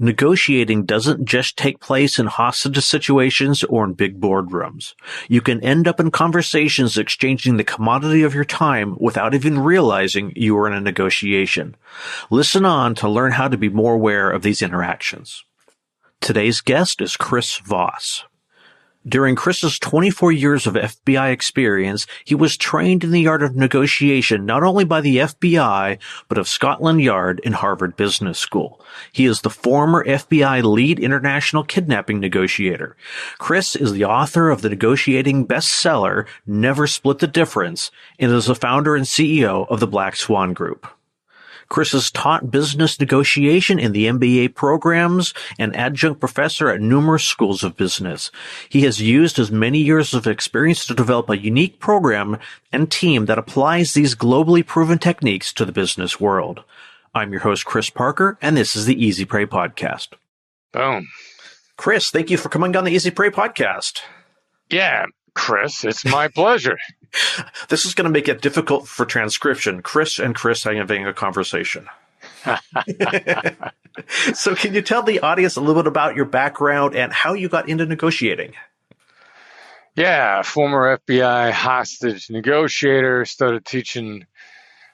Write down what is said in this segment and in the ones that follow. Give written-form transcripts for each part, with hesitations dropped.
Negotiating doesn't just take place in hostage situations or in big boardrooms. You can end up in conversations exchanging the commodity of your time without even realizing you are in a negotiation. Listen on to learn how to be more aware of these interactions. Today's guest is Chris Voss. During Chris's 24 years of FBI experience, he was trained in the art of negotiation not only by the FBI, but of Scotland Yard and Harvard Business School. He is the former FBI lead international kidnapping negotiator. Chris is the author of the negotiating bestseller, Never Split the Difference, and is the founder and CEO of the Black Swan Group. Chris has taught business negotiation in the MBA programs and adjunct professor at numerous schools of business. He has used his many years of experience to develop a unique program and team that applies these globally proven techniques to the business world. I'm your host, Chris Parker, and this is the Easy Prey Podcast. Boom. Chris, thank you for coming on the Easy Prey Podcast. Yeah, Chris, it's my pleasure. This is going to make it difficult for transcription. Chris and Chris having a conversation. So can you tell the audience a little bit about your background and how you got into negotiating? Yeah, former FBI hostage negotiator, started teaching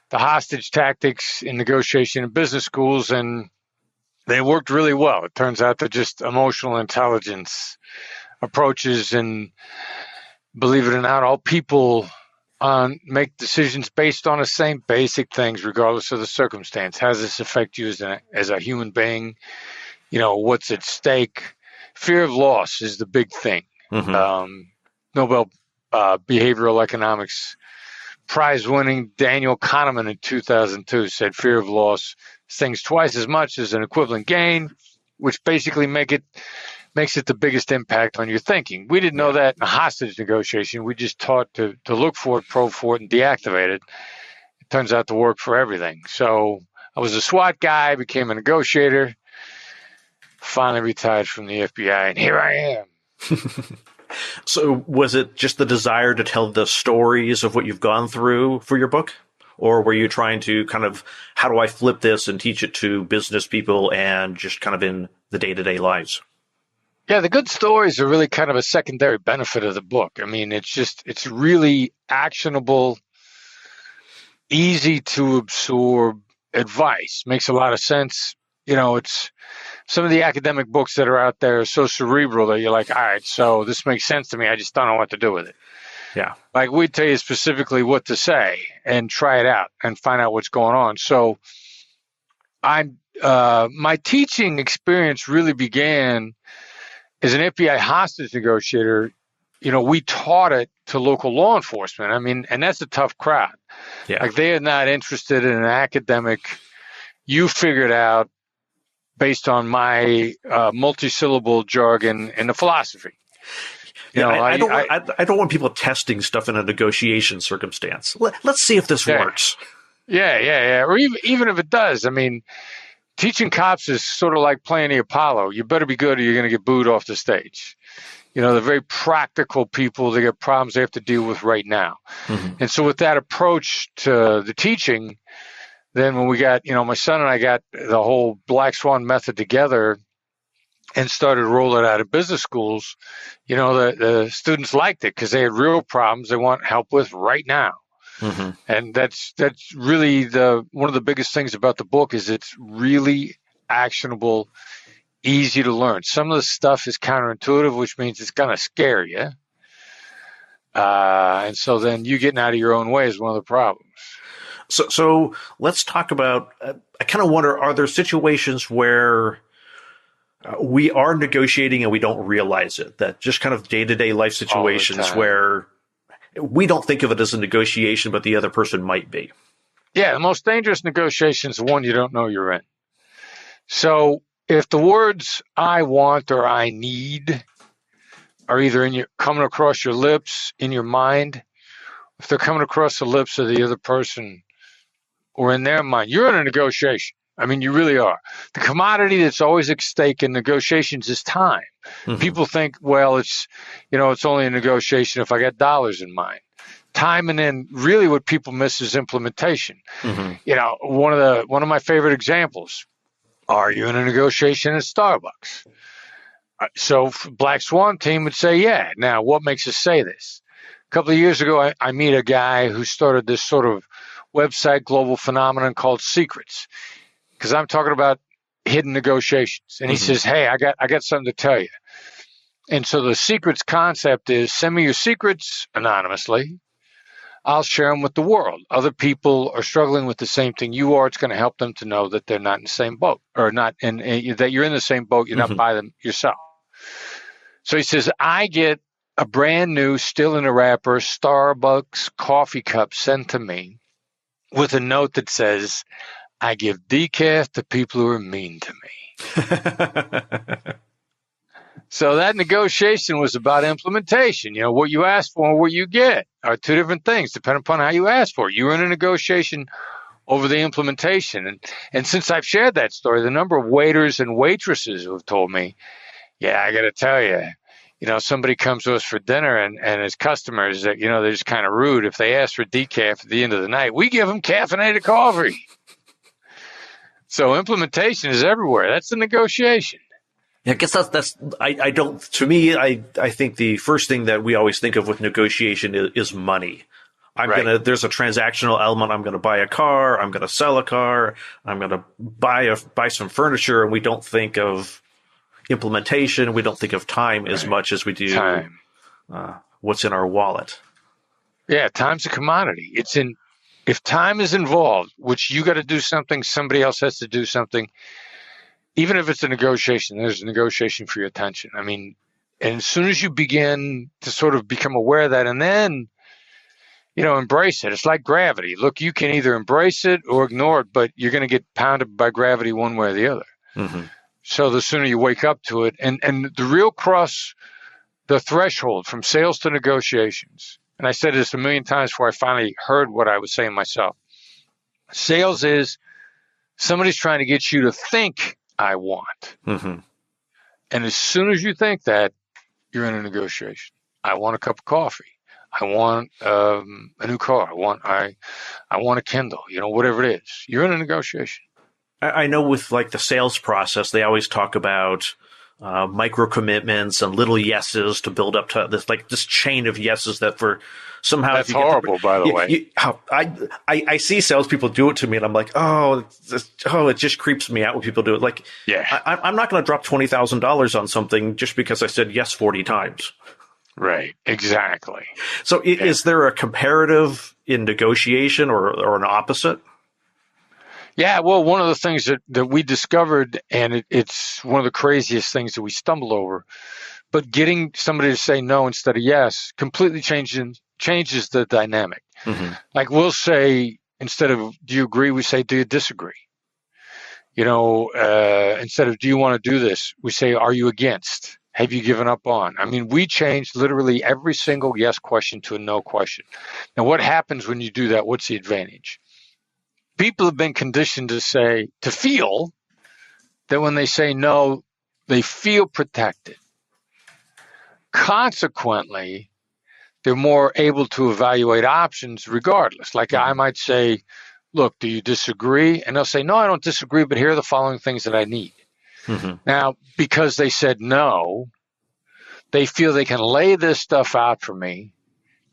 the hostage tactics in negotiation in business schools, and they worked really well. It turns out they're just emotional intelligence approaches, and believe it or not, all people make decisions based on the same basic things, regardless of the circumstance. How does this affect you as a human being? You know, what's at stake? Fear of loss is the big thing. Mm-hmm. Nobel Behavioral Economics Prize-winning Daniel Kahneman in 2002 said fear of loss stings twice as much as an equivalent gain, which basically makes it the biggest impact on your thinking. We didn't know that in a hostage negotiation. We just taught to look for it, probe for it, and deactivate it. It turns out to work for everything. So I was a SWAT guy, became a negotiator, finally retired from the FBI, and here I am. So was it just the desire to tell the stories of what you've gone through for your book? Or were you trying to kind of, how do I flip this and teach it to business people and just kind of in the day-to-day lives? Yeah, the good stories are really kind of a secondary benefit of the book. I mean, it's really actionable, easy to absorb advice. Makes a lot of sense. You know, it's some of the academic books that are out there are so cerebral that you're like, all right, so this makes sense to me. I just don't know what to do with it. Yeah. Like we tell you specifically what to say and try it out and find out what's going on. So my teaching experience really began as an FBI hostage negotiator. You know, we taught it to local law enforcement. I mean, and that's a tough crowd. Yeah. Like they are not interested in an academic, you figure it out based on my multi-syllable jargon and the philosophy. You know, I don't want people testing stuff in a negotiation circumstance. Let's see if this works. Yeah. Or even if it does, I mean, teaching cops is sort of like playing the Apollo. You better be good or you're going to get booed off the stage. You know, they're very practical people. They got problems they have to deal with right now. Mm-hmm. And so with that approach to the teaching, then when we got, you know, my son and I got the whole Black Swan method together and started rolling out of business schools, you know, the students liked it because they had real problems they want help with right now. Mm-hmm. And that's really one of the biggest things about the book is it's really actionable, easy to learn. Some of the stuff is counterintuitive, which means it's going to scare you. And so then you getting out of your own way is one of the problems. So let's talk about, I kind of wonder, are there situations where we are negotiating and we don't realize it, that just kind of day-to-day life situations where we don't think of it as a negotiation, but the other person might be? Yeah, the most dangerous negotiation is the one you don't know you're in. So if the words I want or I need are either coming across your lips, in your mind, if they're coming across the lips of the other person or in their mind, you're in a negotiation. I mean, you really are. The commodity that's always at stake in negotiations is time. Mm-hmm. People think, well, it's only a negotiation if I got dollars in mind. Time, and then really what people miss is implementation. Mm-hmm. You know, one of my favorite examples, Are you in a negotiation at Starbucks? So Black Swan team would say, yeah. Now, what makes us say this? A couple of years ago, I meet a guy who started this sort of website global phenomenon called Secrets, because I'm talking about hidden negotiations. And he says, hey, I got something to tell you. And so the Secrets concept is send me your secrets anonymously. I'll share them with the world. Other people are struggling with the same thing you are. It's going to help them to know that they're not in the same boat, or not, and that you're in the same boat. You're not by them yourself. So he says, I get a brand new, still in a wrapper, Starbucks coffee cup sent to me with a note that says, I give decaf to people who are mean to me. So that negotiation was about implementation. You know, what you ask for and what you get are two different things, depending upon how you ask for it. You were in a negotiation over the implementation. And since I've shared that story, the number of waiters and waitresses who have told me, yeah, I got to tell you, you know, somebody comes to us for dinner and as customers, that, you know, they're just kind of rude. If they ask for decaf at the end of the night, we give them caffeinated coffee. So implementation is everywhere. That's the negotiation. Yeah, I guess I don't, to me, I think the first thing that we always think of with negotiation is money. There's a transactional element. I'm going to buy a car. I'm going to sell a car. I'm going to buy some furniture. And we don't think of implementation. We don't think of time as much as we do time. What's in our wallet. Yeah, time's a commodity. If time is involved, which you got to do something, somebody else has to do something. Even if it's a negotiation, there's a negotiation for your attention. I mean, and as soon as you begin to sort of become aware of that and then, you know, embrace it. It's like gravity. Look, you can either embrace it or ignore it, but you're going to get pounded by gravity one way or the other. Mm-hmm. So the sooner you wake up to it, and the real cross the threshold from sales to negotiations, and I said this a million times before I finally heard what I was saying myself. Sales is somebody's trying to get you to think I want. Mm-hmm. And as soon as you think that, you're in a negotiation. I want a cup of coffee. I want a new car. I want a Kindle. You know, whatever it is. You're in a negotiation. I know with like the sales process, they always talk about micro commitments and little yeses to build up to this chain of yeses that for somehow. That's horrible, by the way. I see salespeople do it to me, and I'm like, it just creeps me out when people do it. Like, yeah, I'm not going to drop $20,000 on something just because I said yes 40 times. Right. Exactly. So, is there a comparative in negotiation or an opposite? Yeah, well, one of the things that we discovered, and it's one of the craziest things that we stumbled over, but getting somebody to say no instead of yes completely changes the dynamic. Mm-hmm. Like we'll say, instead of do you agree, we say do you disagree? You know, instead of do you want to do this, we say are you against? Have you given up on? I mean, we changed literally every single yes question to a no question. Now, what happens when you do that? What's the advantage? People have been conditioned to feel that when they say no, they feel protected. Consequently, they're more able to evaluate options regardless. Like I might say, look, do you disagree? And they'll say, no, I don't disagree, but here are the following things that I need. Mm-hmm. Now, because they said no, they feel they can lay this stuff out for me.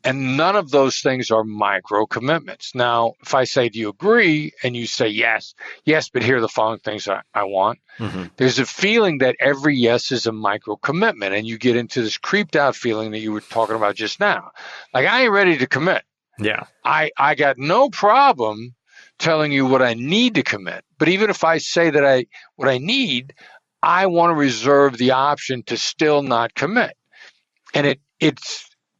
And none of those things are micro commitments. Now, if I say, do you agree? And you say, yes, but here are the following things I want. Mm-hmm. There's a feeling that every yes is a micro commitment. And you get into this creeped out feeling that you were talking about just now. Like, I ain't ready to commit. Yeah. I got no problem telling you what I need to commit. But even if I say that what I need, I want to reserve the option to still not commit. And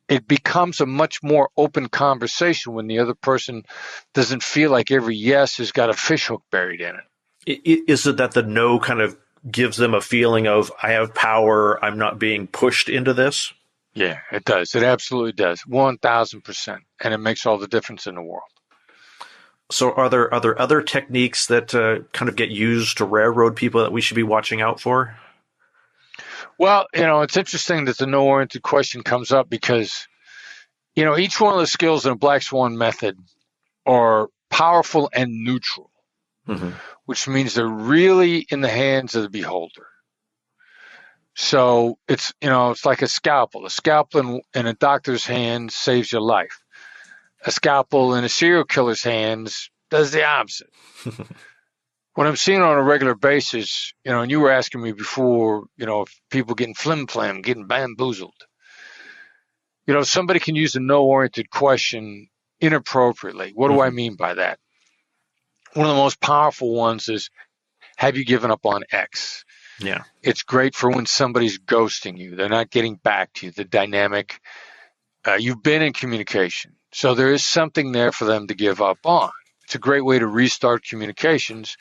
it becomes a much more open conversation when the other person doesn't feel like every yes has got a fishhook buried in it. Is it that the no kind of gives them a feeling of I have power, I'm not being pushed into this? Yeah, it does. It absolutely does. 1,000%. And it makes all the difference in the world. So are there other techniques that kind of get used to railroad people that we should be watching out for? Well, you know, it's interesting that the NoOriented question comes up because, you know, each one of the skills in a Black Swan method are powerful and neutral. which means they're really in the hands of the beholder. So it's like a scalpel. A scalpel in a doctor's hand saves your life. A scalpel in a serial killer's hands does the opposite. What I'm seeing on a regular basis, and you were asking me before, if people getting flim-flam, getting bamboozled. Somebody can use a no-oriented question inappropriately. What do I mean by that? One of the most powerful ones is, have you given up on X? Yeah. It's great for when somebody's ghosting you. They're not getting back to you. The dynamic, you've been in communication. So there is something there for them to give up on. It's a great way to restart communications.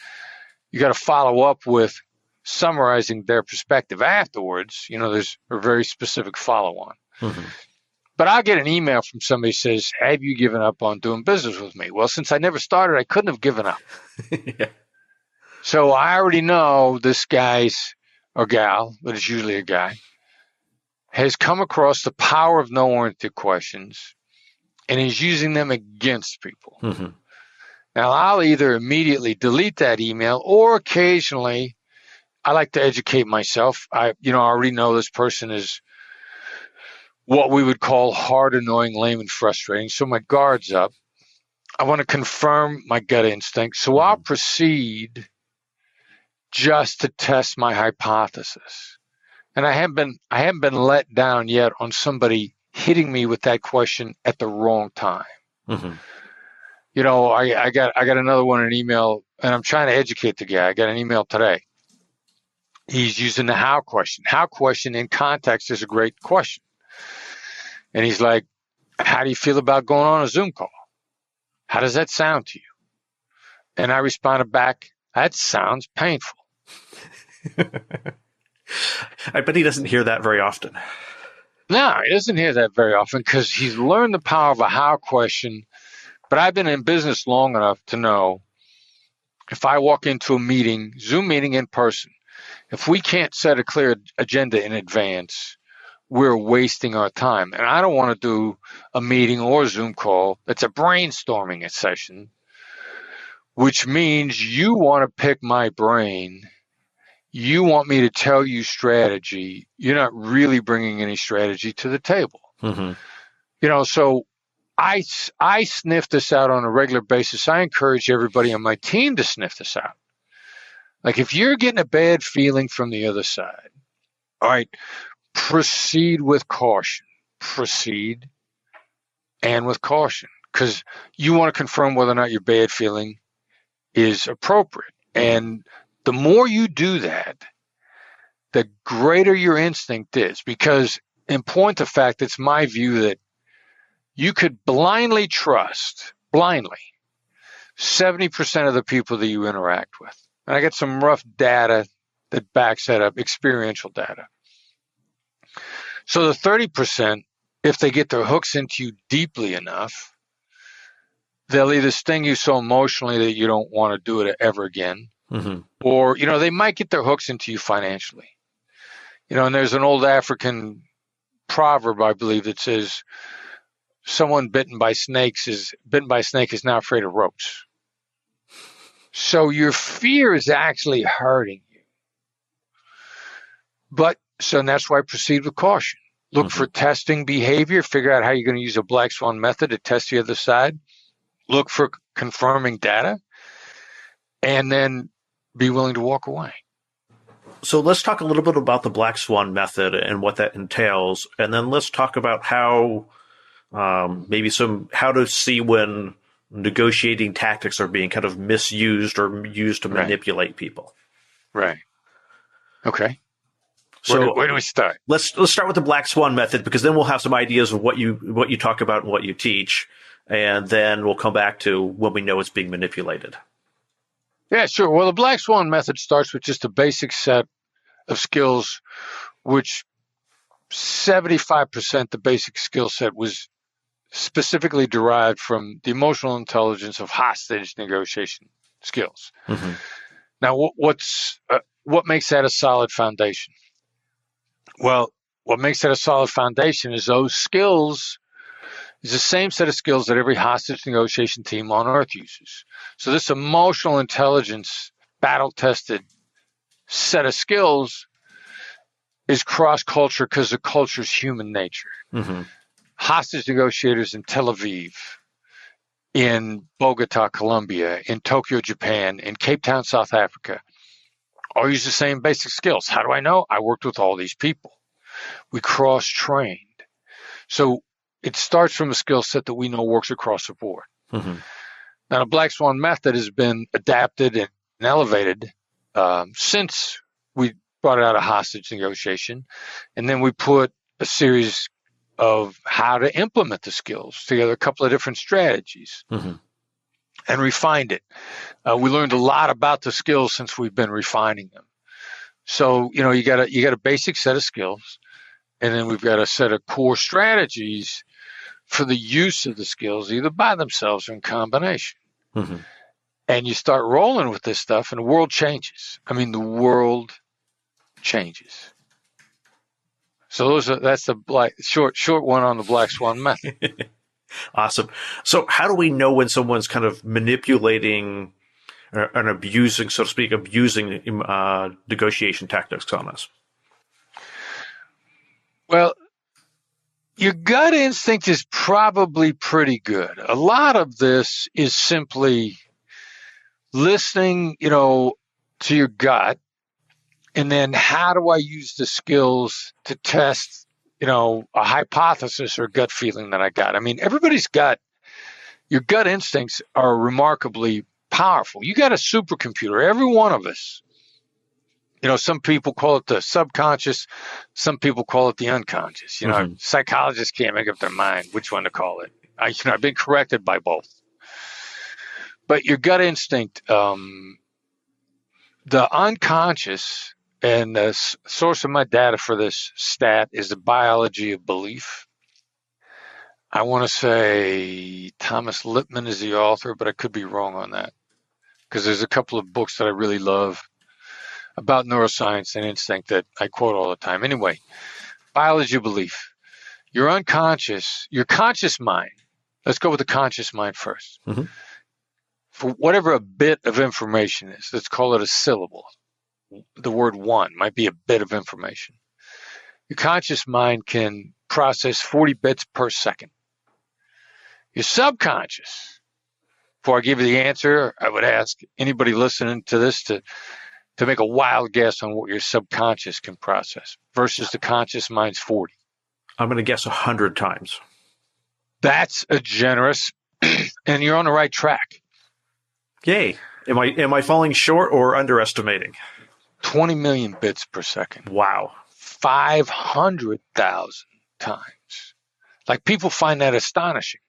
You got to follow up with summarizing their perspective afterwards. There's a very specific follow-on. But I'll get an email from somebody who says, have you given up on doing business with me? Well, since I never started, I couldn't have given up. Yeah. So I already know this guy's or gal, but it's usually a guy, has come across the power of no-oriented questions and is using them against people. Now, I'll either immediately delete that email or occasionally I like to educate myself. I already know this person is what we would call hard, annoying, lame, and frustrating. So my guard's up. I want to confirm my gut instinct. So I'll proceed just to test my hypothesis. And I haven't been let down yet on somebody hitting me with that question at the wrong time. I got another one, an email, and I'm trying to educate the guy. I got an email today. He's using the how question. How question in context is a great question. And he's like, how do you feel about going on a Zoom call? How does that sound to you? And I responded back, that sounds painful. I bet he doesn't hear that very often. No, he doesn't hear that very often because he's learned the power of a how question. But I've been in business long enough to know if I walk into a meeting, Zoom meeting in person, if we can't set a clear agenda in advance, we're wasting our time. And I don't want to do a meeting or a Zoom call that's a brainstorming session, which means you want to pick my brain. You want me to tell you strategy. You're not really bringing any strategy to the table. So I sniff this out on a regular basis. I encourage everybody on my team to sniff this out. Like if you're getting a bad feeling from the other side, all right, proceed with caution. Proceed and with caution, because you want to confirm whether or not your bad feeling is appropriate. And the more you do that, the greater your instinct is. Because in point of fact, it's my view that you could blindly trust 70% of the people that you interact with. And I get some rough data that backs that up, experiential data. So the 30%, if they get their hooks into you deeply enough, they'll either sting you so emotionally that you don't want to do it ever again, or, they might get their hooks into you financially. And there's an old African proverb, I believe, that says, someone bitten by a snake is not afraid of ropes. So your fear is actually hurting you. And that's why I proceed with caution. Look for testing behavior, figure out how you're going to use a black swan method to test the other side. Look for confirming data, and then be willing to walk away. So let's talk a little bit about the black swan method and what that entails. And then let's talk about how how to see when negotiating tactics are being kind of misused or used to manipulate people. Right. Okay. So where do we start? Let's start with the black swan method, because then we'll have some ideas of what you talk about and what you teach, and then we'll come back to when we know it's being manipulated. Yeah, sure. Well, the black swan method starts with just a basic set of skills, which 75% the basic skill set was specifically derived from the emotional intelligence of hostage negotiation skills. Now, what makes that a solid foundation? Well, what makes that a solid foundation is those skills is the same set of skills that every hostage negotiation team on Earth uses. So this emotional intelligence, battle-tested set of skills is cross-culture because the culture is human nature. Mm-hmm. Hostage negotiators in Tel Aviv, in Bogota, Colombia, in Tokyo, Japan, in Cape Town, South Africa, all use the same basic skills. How do I know? I worked with all these people. We cross-trained. So it starts from a skill set that we know works across the board. Mm-hmm. Now, the Black Swan method has been adapted and elevated since we brought it out of hostage negotiation. And then we put a series of how to implement the skills together, a couple of different strategies, and refined it. We learned a lot about the skills since we've been refining them. So, you got a basic set of skills, and then we've got a set of core strategies for the use of the skills, either by themselves or in combination. Mm-hmm. And you start rolling with this stuff, and the world changes. I mean, the world changes. So that's the short one on the Black Swan method. Awesome. So how do we know when someone's kind of manipulating and abusing, so to speak, negotiation tactics on us? Well, your gut instinct is probably pretty good. A lot of this is simply listening, to your gut, and then how do I use the skills to test, a hypothesis or gut feeling that I got. I mean, your gut instincts are remarkably powerful. You got a supercomputer, every one of us. Some people call it the subconscious. Some people call it the unconscious. Psychologists can't make up their mind which one to call it. I've been corrected by both. But your gut instinct, the unconscious, and the source of my data for this stat is the biology of belief. I want to say Thomas Lippmann is the author, but I could be wrong on that because there's a couple of books that I really love about neuroscience and instinct that I quote all the time. Anyway, biology of belief. Your unconscious, your conscious mind. Let's go with the conscious mind first. Mm-hmm. For whatever a bit of information is, let's call it a syllable. The word one might be a bit of information. Your conscious mind can process 40 bits per second. Your subconscious, before I give you the answer, I would ask anybody listening to this to make a wild guess on what your subconscious can process versus the conscious mind's 40. I'm going to guess 100 times. That's a generous, and you're on the right track. Yay. Am I falling short or underestimating? 20 million bits per second. Wow. 500,000 times. Like, people find that astonishing.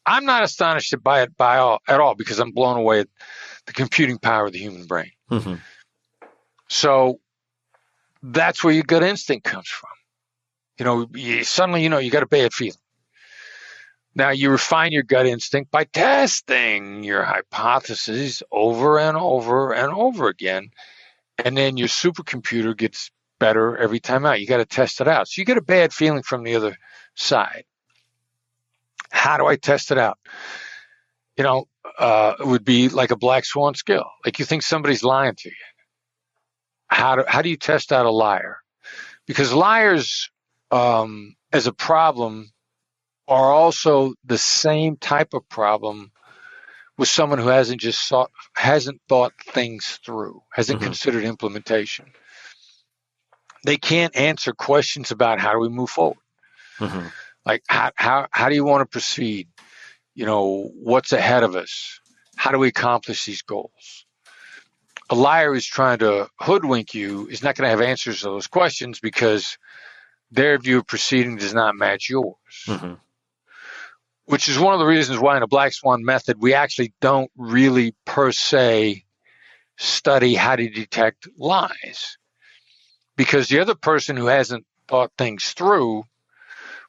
I'm not astonished by it at all because I'm blown away at the computing power of the human brain. Mm-hmm. So that's where your gut instinct comes from. Suddenly, you got a bad feeling. Now, you refine your gut instinct by testing your hypotheses over and over and over again. And then your supercomputer gets better every time out. You got to test it out. So you get a bad feeling from the other side. How do I test it out? It would be like a Black Swan skill. Like, you think somebody's lying to you. How do you test out a liar? Because liars, as a problem, are also the same type of problem with someone who hasn't thought things through, hasn't considered implementation. They can't answer questions about how do we move forward. Mm-hmm. Like, how do you want to proceed? What's ahead of us? How do we accomplish these goals? A liar who's trying to hoodwink you is not going to have answers to those questions because their view of proceeding does not match yours. Mm-hmm. Which is one of the reasons why in a Black Swan method, we actually don't really per se study how to detect lies. Because the other person who hasn't thought things through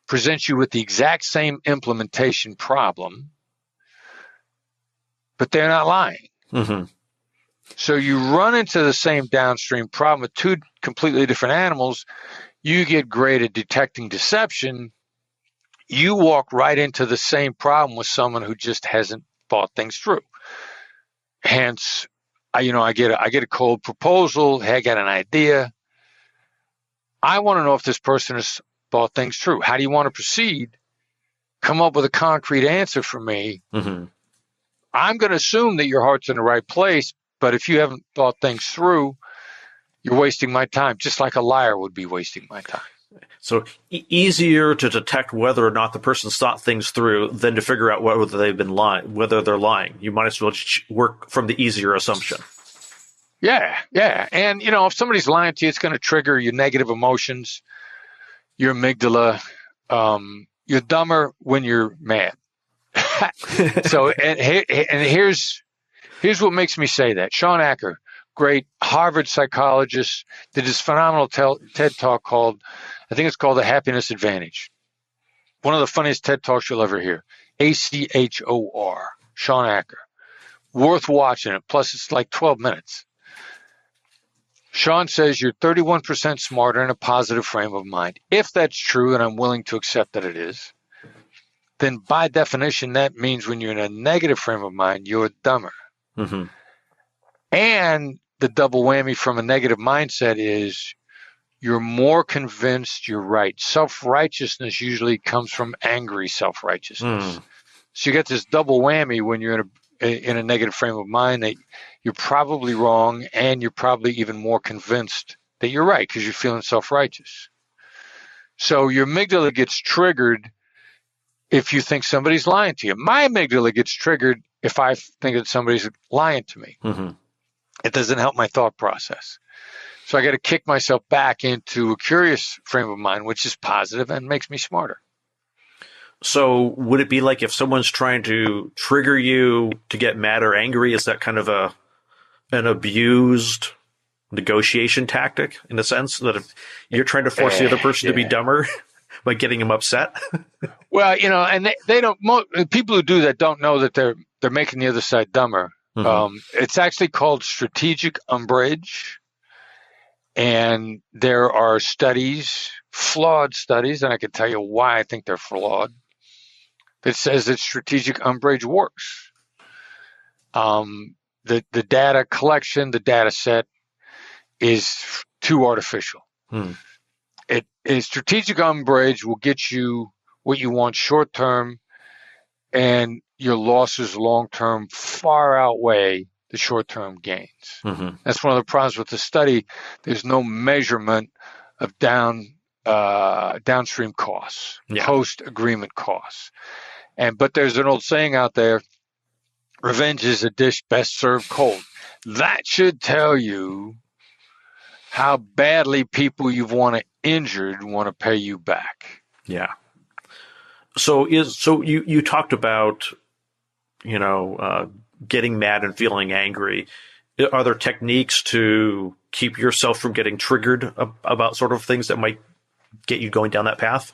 presents you with the exact same implementation problem, but they're not lying. Mm-hmm. So you run into the same downstream problem with two completely different animals. You get great at detecting deception. you walk right into the same problem with someone who just hasn't thought things through. Hence, I get a cold proposal. Hey, I got an idea. I want to know if this person has thought things through. How do you want to proceed? Come up with a concrete answer for me. Mm-hmm. I'm going to assume that your heart's in the right place, but if you haven't thought things through, you're wasting my time, just like a liar would be wasting my time. So easier to detect whether or not the person's thought things through than to figure out whether they've been lying, whether they're lying. You might as well work from the easier assumption. Yeah. And, if somebody's lying to you, it's going to trigger your negative emotions, your amygdala. You're dumber when you're mad. So, and here's what makes me say that. Sean Acker, great Harvard psychologist, did this phenomenal TED Talk called, I think it's called The Happiness Advantage. One of the funniest TED Talks you'll ever hear. ACHOR, Sean Acker. Worth watching it. Plus, it's like 12 minutes. Sean says you're 31% smarter in a positive frame of mind. If that's true, and I'm willing to accept that it is, then by definition, that means when you're in a negative frame of mind, you're dumber. Mm-hmm. And the double whammy from a negative mindset is you're more convinced you're right. Self-righteousness usually comes from angry self-righteousness. So you get this double whammy when you're in a negative frame of mind that you're probably wrong, and you're probably even more convinced that you're right because you're feeling self-righteous. So your amygdala gets triggered if you think somebody's lying to you. My amygdala gets triggered if I think that somebody's lying to me. Mm-hmm. It doesn't help my thought process. So I got to kick myself back into a curious frame of mind, which is positive and makes me smarter. So would it be like if someone's trying to trigger you to get mad or angry, is that kind of an abused negotiation tactic in a sense that if you're trying to force the other person to be dumber by getting them upset? Well, and they don't, people who do that don't know that they're making the other side dumber. Mm-hmm. It's actually called strategic umbrage. And there are studies, flawed studies, and I can tell you why I think they're flawed, that says that strategic umbrage works. The data collection, the data set is too artificial. Strategic umbrage will get you what you want short term, and your losses long term far outweigh the short-term gains. Mm-hmm. That's one of the problems with the study. There's no measurement of downstream costs, post-agreement costs. But there's an old saying out there, revenge is a dish best served cold. That should tell you how badly people you've injured want to pay you back. Yeah. So you talked about, getting mad and feeling angry. Are there techniques to keep yourself from getting triggered about sort of things that might get you going down that path?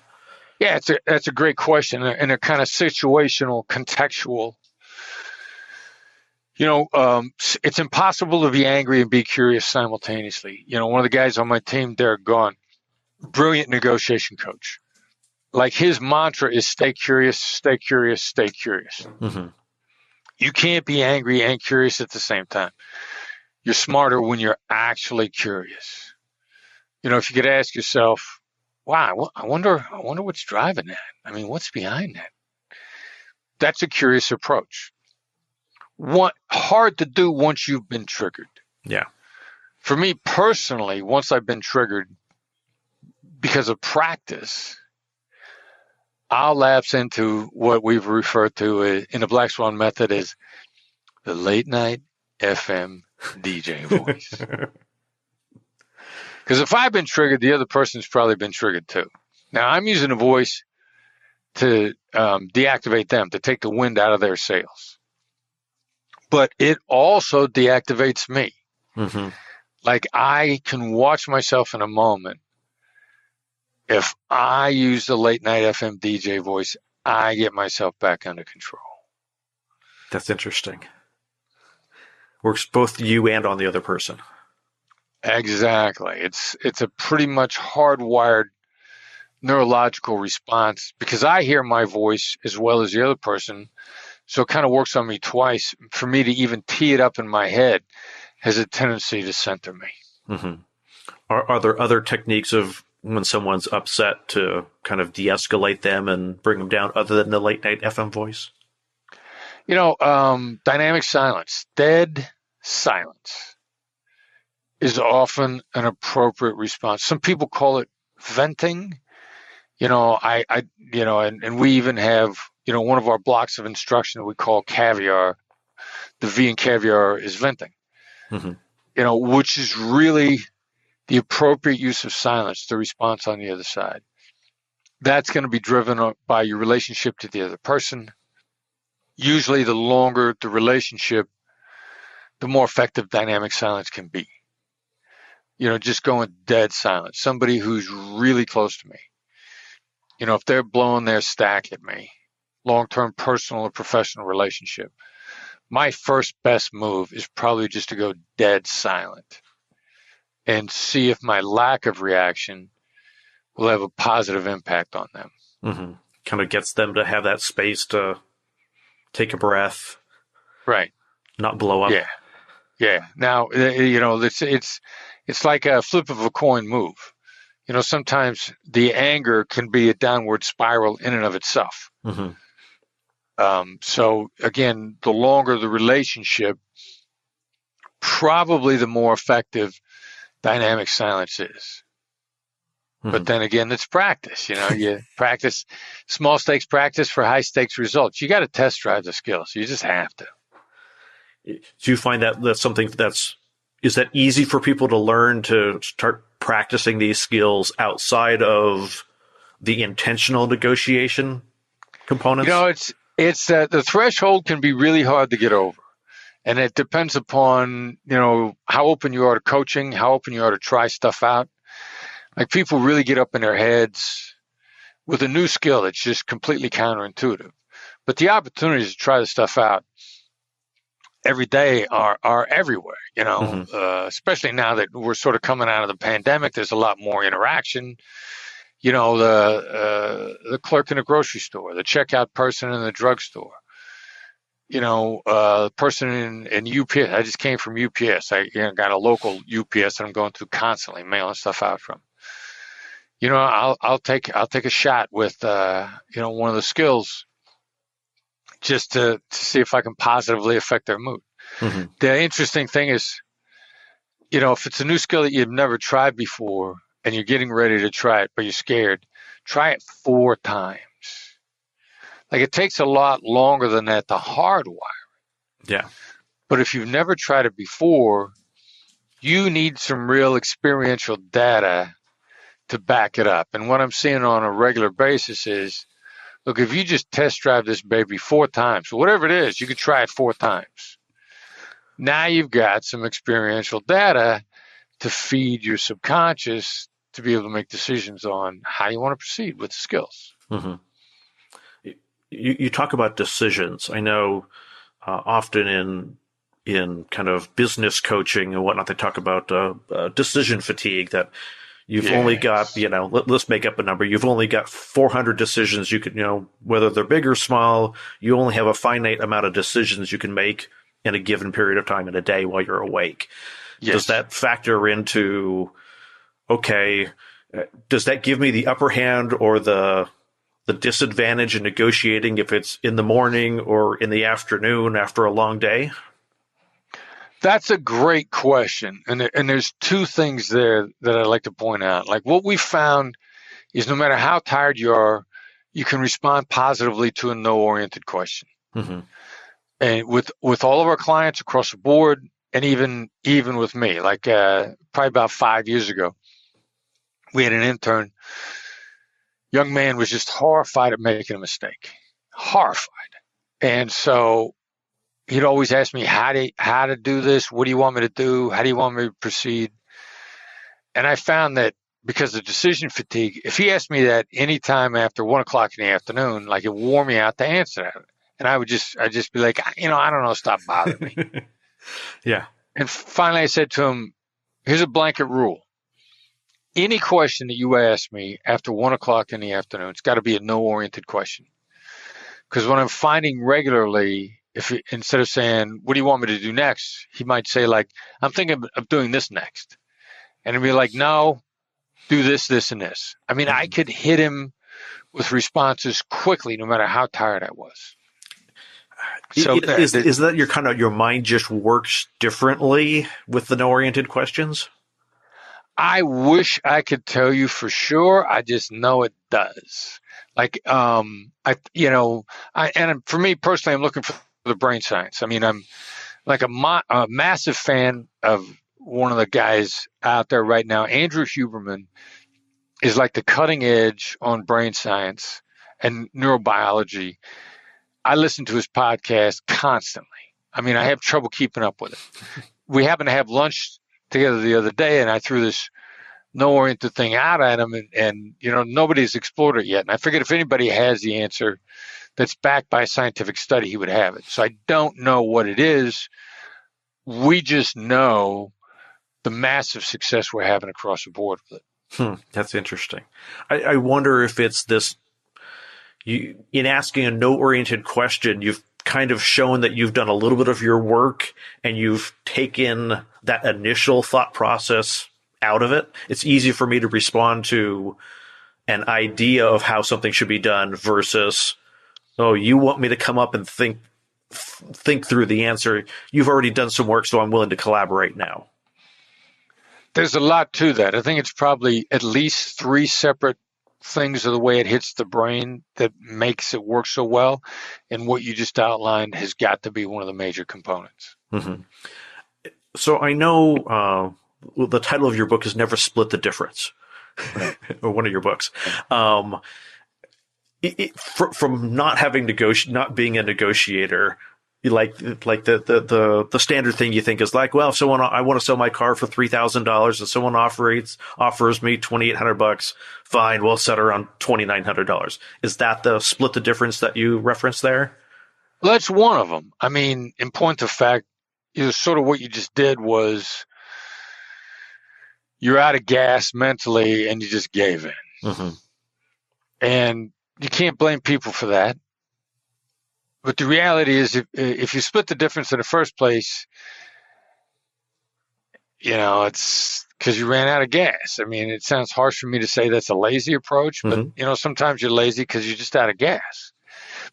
Yeah, that's a great question, and they're kind of situational, contextual. It's impossible to be angry and be curious simultaneously. One of the guys on my team, Derek Gaughan, brilliant negotiation coach. Like his mantra is stay curious, stay curious, stay curious. Mm-hmm. You can't be angry and curious at the same time. You're smarter when you're actually curious. If you could ask yourself, wow, I wonder what's driving that. I mean, what's behind that? That's a curious approach. Hard to do once you've been triggered. Yeah. For me personally, once I've been triggered because of practice, I'll lapse into what we've referred to in the Black Swan method as the late night FM DJ voice. Because if I've been triggered, the other person's probably been triggered too. Now, I'm using a voice to deactivate them, to take the wind out of their sails. But it also deactivates me. Mm-hmm. Like I can watch myself in a moment. If I use the late night FM DJ voice, I get myself back under control. That's interesting. Works both you and on the other person. Exactly. It's a pretty much hardwired neurological response because I hear my voice as well as the other person. So it kind of works on me twice. For me to even tee it up in my head has a tendency to center me. Mm-hmm. Are there other techniques of when someone's upset to kind of de-escalate them and bring them down other than the late night FM voice? Dynamic silence, dead silence is often an appropriate response. Some people call it venting. And we even have, one of our blocks of instruction that we call caviar. The V in caviar is venting, which is really the appropriate use of silence, the response on the other side. That's going to be driven by your relationship to the other person. Usually the longer the relationship, the more effective dynamic silence can be. Just going dead silent. Somebody who's really close to me. If they're blowing their stack at me, long-term personal or professional relationship, my first best move is probably just to go dead silent and see if my lack of reaction will have a positive impact on them. Mm-hmm. Kind of gets them to have that space to take a breath. Right. Not blow up. Yeah. Now, it's like a flip of a coin move. Sometimes the anger can be a downward spiral in and of itself. So again, the longer the relationship, probably the more effective dynamic silence is. But then again, it's practice. You practice, small stakes practice for high stakes results. You got to test drive the skills. You just have to. Do you find that that's something is that easy for people to learn, to start practicing these skills outside of the intentional negotiation components? It's the threshold can be really hard to get over. And it depends upon, how open you are to coaching, how open you are to try stuff out. Like people really get up in their heads with a new skill that's just completely counterintuitive. But the opportunities to try this stuff out every day are everywhere, especially now that we're sort of coming out of the pandemic. There's a lot more interaction. The clerk in the grocery store, the checkout person in the drugstore, person in UPS. I just came from UPS. I got a local UPS that I'm going through constantly, mailing stuff out from. I'll take a shot with one of the skills just to see if I can positively affect their mood. The interesting thing is, if it's a new skill that you've never tried before and you're getting ready to try it, but you're scared, try it 4 times. Like it takes a lot longer than that to hardwire it. Yeah. But if you've never tried it before, you need some real experiential data to back it up. And what I'm seeing on a regular basis is, look, if you just test drive this baby 4 times, whatever it is, you could try it 4 times. Now you've got some experiential data to feed your subconscious to be able to make decisions on how you want to proceed with the skills. You talk about decisions. I know often in kind of business coaching and whatnot, they talk about decision fatigue, that you've only got, let's make up a number. You've only got 400 decisions you could, whether they're big or small, you only have a finite amount of decisions you can make in a given period of time in a day while you're awake. Yes. Does that factor into, does that give me the upper hand or the disadvantage in negotiating if it's in the morning or in the afternoon after a long day? That's a great question. And there's 2 things there that I'd like to point out. Like what we found is no matter how tired you are, you can respond positively to a no-oriented question. And with all of our clients across the board, and even with me, like probably about 5 years ago, we had an intern. Young man was just horrified at making a mistake. Horrified. And so he'd always ask me how to do this. What do you want me to do? How do you want me to proceed? And I found that because of decision fatigue, if he asked me that anytime after 1 o'clock in the afternoon, like it wore me out to answer that. And I'd just be like, I don't know, stop bothering me. Yeah. And finally I said to him, here's a blanket rule. any question that you ask me after 1 o'clock in the afternoon, it's got to be a no-oriented question. Because what I'm finding regularly, instead of saying, what do you want me to do next? He might say, like, I'm thinking of doing this next. And I'd be like, no, do this, this, and this. I mean, I could hit him with responses quickly, no matter how tired I was. So is that your mind just works differently with the no-oriented questions? I wish I could tell you for sure. I just know it does. Like, and for me personally, I'm looking for the brain science. I mean, I'm like a massive fan of one of the guys out there right now. Andrew Huberman is like the cutting edge on brain science and neurobiology. I listen to his podcast constantly. I mean, I have trouble keeping up with it. We happened to have lunch together the other day, and I threw this no-oriented thing out at him, and nobody's explored it yet. And I figured if anybody has the answer that's backed by a scientific study, he would have it. So I don't know what it is. We just know the massive success we're having across the board with it. That's interesting. I wonder if it's this, in asking a no-oriented question, you've kind of shown that you've done a little bit of your work and you've taken that initial thought process out of it. It's easy for me to respond to an idea of how something should be done versus, oh, you want me to come up and think through the answer. You've already done some work, so I'm willing to collaborate now. There's a lot to that. I think it's probably at least 3 separate things of the way it hits the brain that makes it work so well. And what you just outlined has got to be one of the major components. Mm-hmm. So I know the title of your book is Never Split the Difference, or one of your books. From not being a negotiator, like the standard thing you think is like, well, if I want to sell my car for $3,000 and someone offers me $2,800, fine, we'll set around $2,900. Is that the split the difference that you referenced there? Well, that's one of them. I mean, in point of fact, sort of what you just did was you're out of gas mentally and you just gave in. Mm-hmm. And you can't blame people for that. But the reality is, if you split the difference in the first place, it's because you ran out of gas. I mean, it sounds harsh for me to say that's a lazy approach, but, mm-hmm. Sometimes you're lazy because you're just out of gas.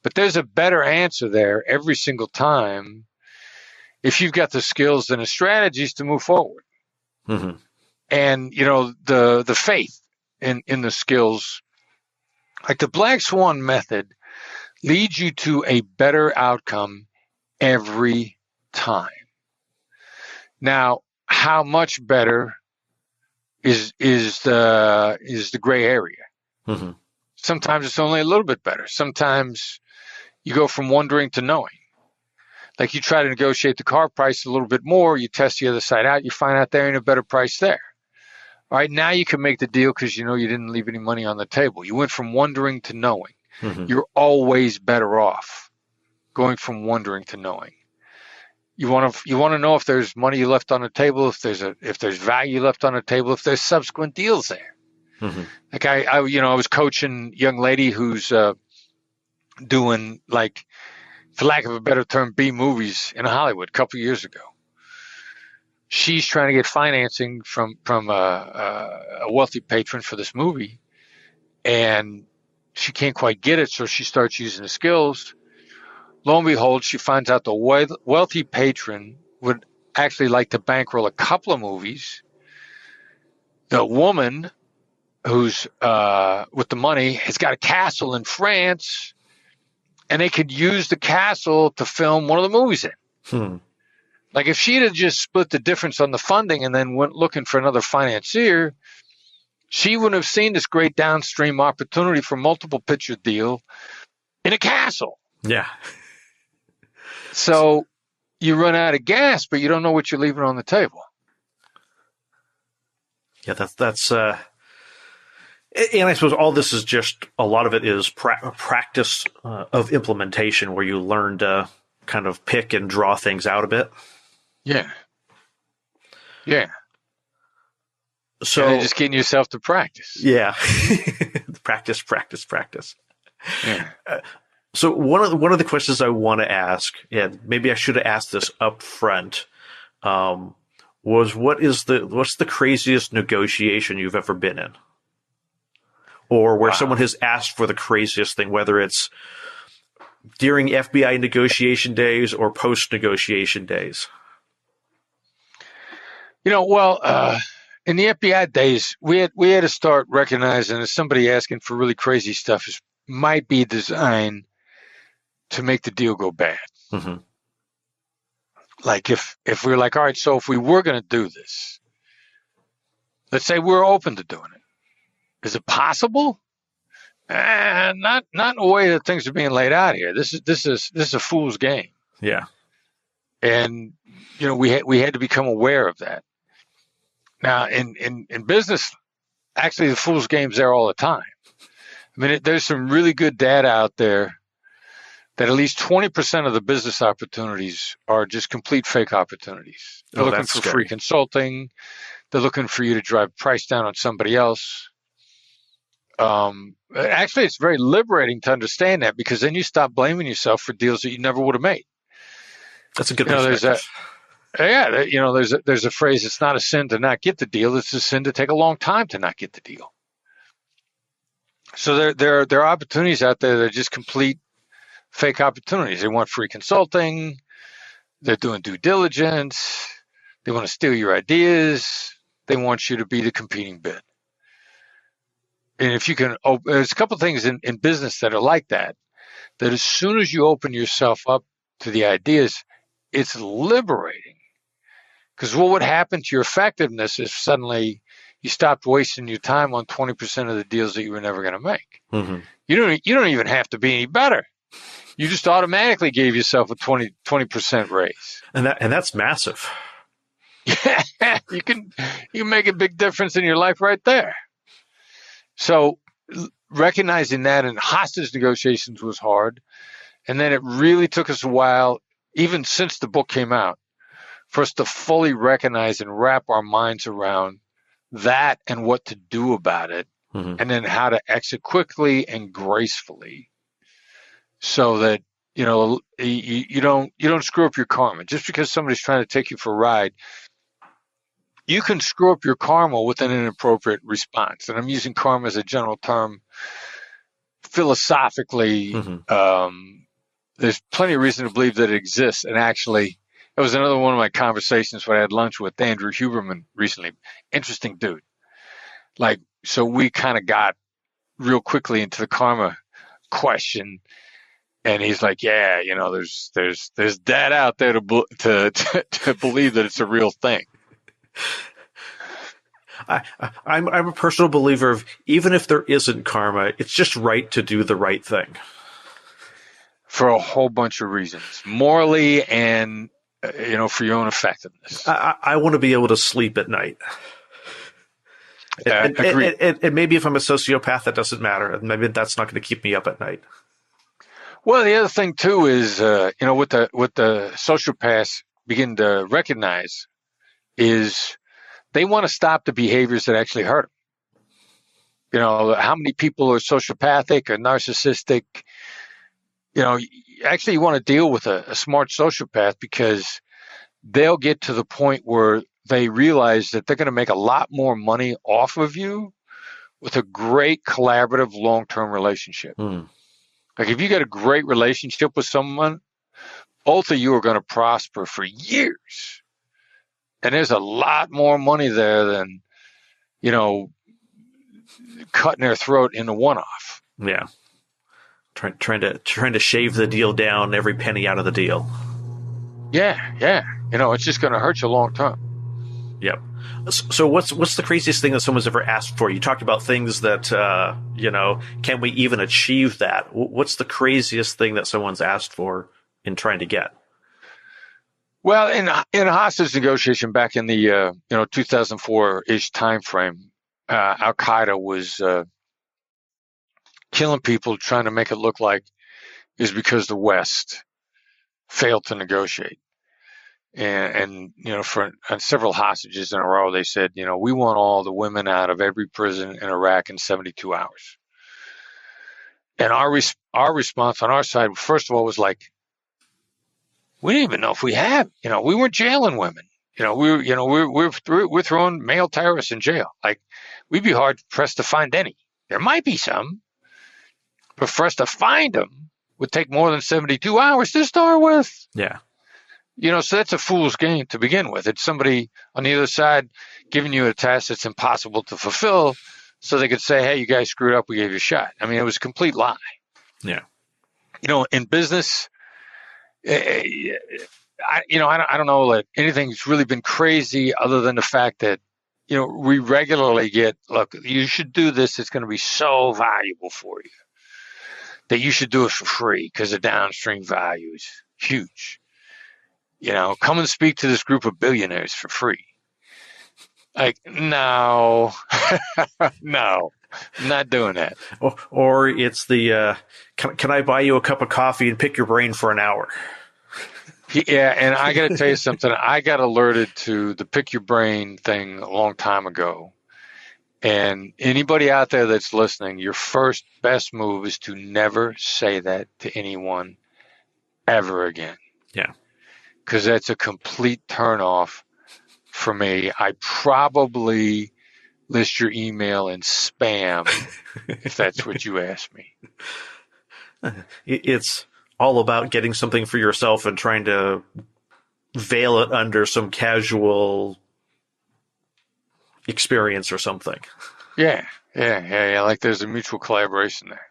But there's a better answer there every single time if you've got the skills and the strategies to move forward. Mm-hmm. And, the faith in the skills, like the Black Swan method, leads you to a better outcome every time. Now, how much better is the gray area? Mm-hmm. Sometimes it's only a little bit better. Sometimes you go from wondering to knowing. Like you try to negotiate the car price a little bit more, you test the other side out, you find out there ain't a better price there. All right, now you can make the deal because you didn't leave any money on the table. You went from wondering to knowing. Mm-hmm. You're always better off going from wondering to knowing. You want to know if there's money left on the table, if there's value left on the table, if there's subsequent deals there. Mm-hmm. Like I was coaching a young lady who's doing, like, for lack of a better term, B movies in Hollywood a couple of years ago. She's trying to get financing from a wealthy patron for this movie, and she can't quite get it, so she starts using the skills. Lo and behold, she finds out the wealthy patron would actually like to bankroll a couple of movies. The woman who's with the money has got a castle in France, and they could use the castle to film one of the movies in. Like if she'd have just split the difference on the funding and then went looking for another financier, she wouldn't have seen this great downstream opportunity for multiple picture deal in a castle. Yeah. So you run out of gas, but you don't know what you're leaving on the table. Yeah, that's and I suppose all this is just, a lot of it is practice of implementation, where you learn to kind of pick and draw things out a bit. Yeah. Yeah. So and then just getting yourself to practice. Yeah. Practice, practice, practice. Yeah. So one of the questions I want to ask, and maybe I should have asked this up front, was what's the craziest negotiation you've ever been in? Or where someone has asked for the craziest thing, whether it's during FBI negotiation days or post-negotiation days? Well, in the FBI days, we had to start recognizing that somebody asking for really crazy stuff might be designed to make the deal go bad. Mm-hmm. Like if we were like, all right, so if we were going to do this, let's say we're open to doing it. Is it possible? Not in the way that things are being laid out here. This is a fool's game. Yeah. And we had to become aware of that. Now in business, actually the fool's game's there all the time. I mean, there's some really good data out there that at least 20% of the business opportunities are just complete fake opportunities. They're looking for free consulting. They're looking for you to drive price down on somebody else. Actually, it's very liberating to understand that, because then you stop blaming yourself for deals that you never would have made. That's a good perspective. There's a phrase, it's not a sin to not get the deal. It's a sin to take a long time to not get the deal. So there are opportunities out there that are just complete fake opportunities. They want free consulting. They're doing due diligence. They want to steal your ideas. They want you to be the competing bid. And if you can, there's a couple of things in business that are like that as soon as you open yourself up to the ideas, it's liberating. Because what would happen to your effectiveness if suddenly you stopped wasting your time on 20% of the deals that you were never going to make? Mm-hmm. You don't even have to be any better. You just automatically gave yourself a 20% raise. And that's massive. Yeah, you can make a big difference in your life right there. So recognizing that in hostage negotiations was hard. And then it really took us a while, even since the book came out, for us to fully recognize and wrap our minds around that and what to do about it, mm-hmm. and then how to exit quickly and gracefully, so that you don't screw up your karma. Just because somebody's trying to take you for a ride, you can screw up your karma with an inappropriate response. And I'm using karma as a general term. Philosophically, mm-hmm. There's plenty of reason to believe that it exists. And actually, it was another one of my conversations when I had lunch with Andrew Huberman recently. Interesting dude. So we kind of got real quickly into the karma question. And he's like, yeah, there's data out there to believe that it's a real thing. I'm a personal believer of, even if there isn't karma, it's just right to do the right thing. For a whole bunch of reasons, morally and, for your own effectiveness. I want to be able to sleep at night. Agreed. And maybe if I'm a sociopath, that doesn't matter. Maybe that's not going to keep me up at night. Well, the other thing too is, what the sociopaths begin to recognize is they want to stop the behaviors that actually hurt them. How many people are sociopathic or narcissistic? Actually, you want to deal with a smart sociopath, because they'll get to the point where they realize that they're going to make a lot more money off of you with a great collaborative long-term relationship. Mm. Like if you get a great relationship with someone, both of you are going to prosper for years. And there's a lot more money there than, cutting their throat in a one-off. Yeah. Trying to shave the deal down, every penny out of the deal. Yeah. It's just going to hurt you long term. Yep. So what's the craziest thing that someone's ever asked for? You talked about things that, can we even achieve that? What's the craziest thing that someone's asked for in trying to get? Well, in a hostage negotiation back in the 2004-ish time frame, Al Qaeda was killing people, trying to make it look like is because the West failed to negotiate. and for several hostages in a row, they said, we want all the women out of every prison in Iraq in 72 hours. And our response on our side, first of all, was like, we didn't even know if we have, we weren't jailing women. We're throwing male terrorists in jail. Like, we'd be hard pressed to find any. There might be some, but for us to find them would take more than 72 hours to start with. Yeah. So that's a fool's game to begin with. It's somebody on the other side giving you a task that's impossible to fulfill so they could say, hey, you guys screwed up, we gave you a shot. I mean, it was a complete lie. Yeah. In business, I don't know that anything's really been crazy other than the fact that, we regularly get, look, you should do this. It's going to be so valuable for you that you should do it for free because the downstream value is huge. Come and speak to this group of billionaires for free. Like, no, no, I'm not doing that. Or it's the, can I buy you a cup of coffee and pick your brain for an hour? Yeah, and I got to tell you something. I got alerted to the pick your brain thing a long time ago. And anybody out there that's listening, your first best move is to never say that to anyone ever again. Yeah. Because that's a complete turnoff for me. I probably list your email in spam if that's what you ask me. It's all about getting something for yourself and trying to veil it under some casual experience or something. Yeah. Like there's a mutual collaboration there.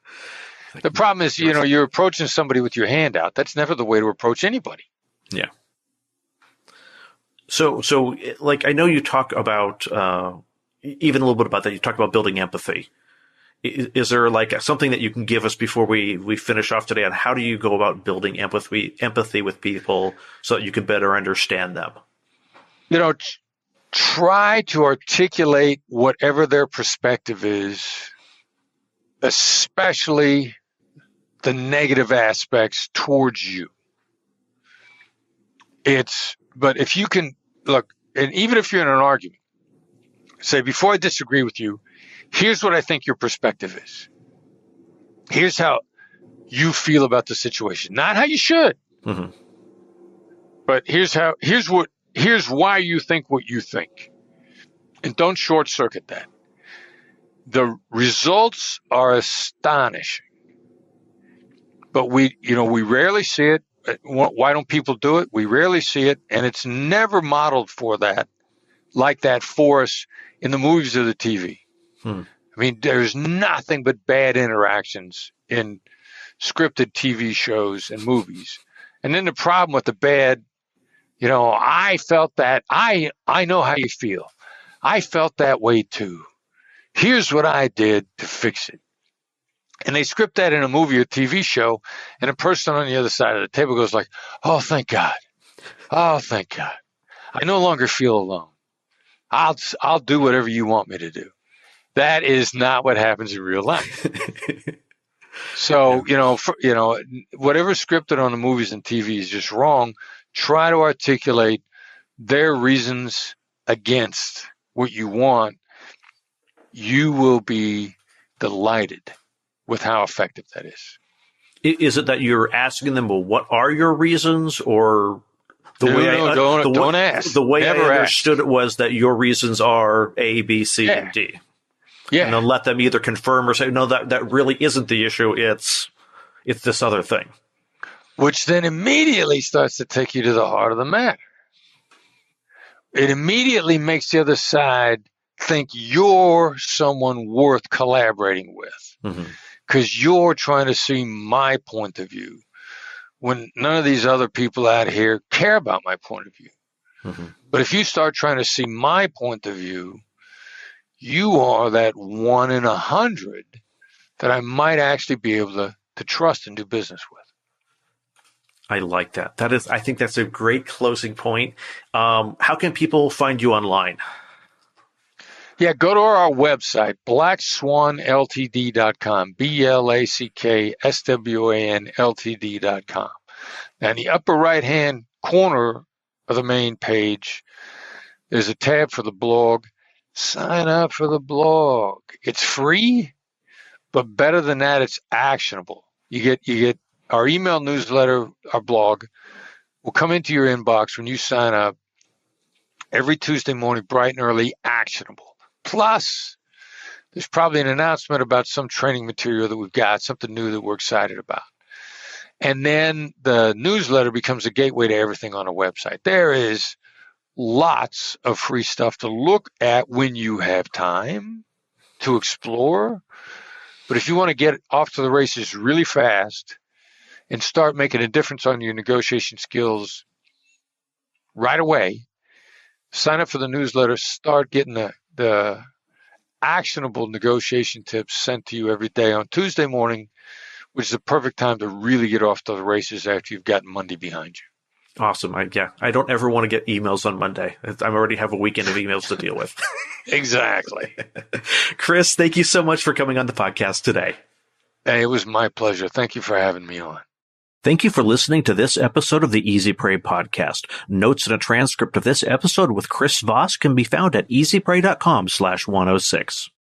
The problem is, you're approaching somebody with your hand out. That's never the way to approach anybody. Yeah. So like, I know you talk about, even a little bit about that, you talk about building empathy. Is there like something that you can give us before we finish off today on how do you go about building empathy with people so that you can better understand them? Try to articulate whatever their perspective is, especially the negative aspects towards you. But if you can look, and even if you're in an argument, say, before I disagree with you, here's what I think your perspective is. Here's how you feel about the situation. Not how you should. Mm-hmm. But here's why you think what you think. And don't short circuit that. The results are astonishing. But we rarely see it. Why don't people do it? We rarely see it. And it's never modeled like that for us in the movies or the TV. I mean, there's nothing but bad interactions in scripted TV shows and movies. And then the problem with the bad, I felt that. I know how you feel. I felt that way too. Here's what I did to fix it. And they script that in a movie or TV show, and a person on the other side of the table goes like, oh, thank God. Oh, thank God. I no longer feel alone. I'll do whatever you want me to do. That is not what happens in real life. So, whatever's scripted on the movies and TV is just wrong. Try to articulate their reasons against what you want. You will be delighted with how effective that is. Is it that you're asking them, well, what are your reasons? Or don't ask. The way I understood it was that your reasons are A, B, C, and D. Yeah. And then let them either confirm or say, no, that really isn't the issue. It's this other thing. Which then immediately starts to take you to the heart of the matter. It immediately makes the other side think you're someone worth collaborating with. Because you're trying to see my point of view when none of these other people out here care about my point of view. But if you start trying to see my point of view, you are that 1 in 100 that I might actually be able to trust and do business with. I like that. I think that's a great closing point. How can people find you online? Yeah, go to our website, blackswanltd.com, BLACKSWAN Ltd.com. Now, in the upper right-hand corner of the main page, there's a tab for the blog. Sign up for the blog. It's free, but better than that, it's actionable. You get our email newsletter, our blog will come into your inbox when you sign up every Tuesday morning, bright and early, actionable. Plus, there's probably an announcement about some training material that we've got, something new that we're excited about. And then the newsletter becomes a gateway to everything on a website. There is lots of free stuff to look at when you have time to explore. But if you want to get off to the races really fast and start making a difference on your negotiation skills right away, sign up for the newsletter, start getting the actionable negotiation tips sent to you every day on Tuesday morning, which is the perfect time to really get off to the races after you've got Monday behind you. Awesome. I don't ever want to get emails on Monday. I already have a weekend of emails to deal with. Exactly. Chris, thank you so much for coming on the podcast today. Hey, it was my pleasure. Thank you for having me on. Thank you for listening to this episode of the Easy Prey podcast. Notes and a transcript of this episode with Chris Voss can be found at easyprey.com/106.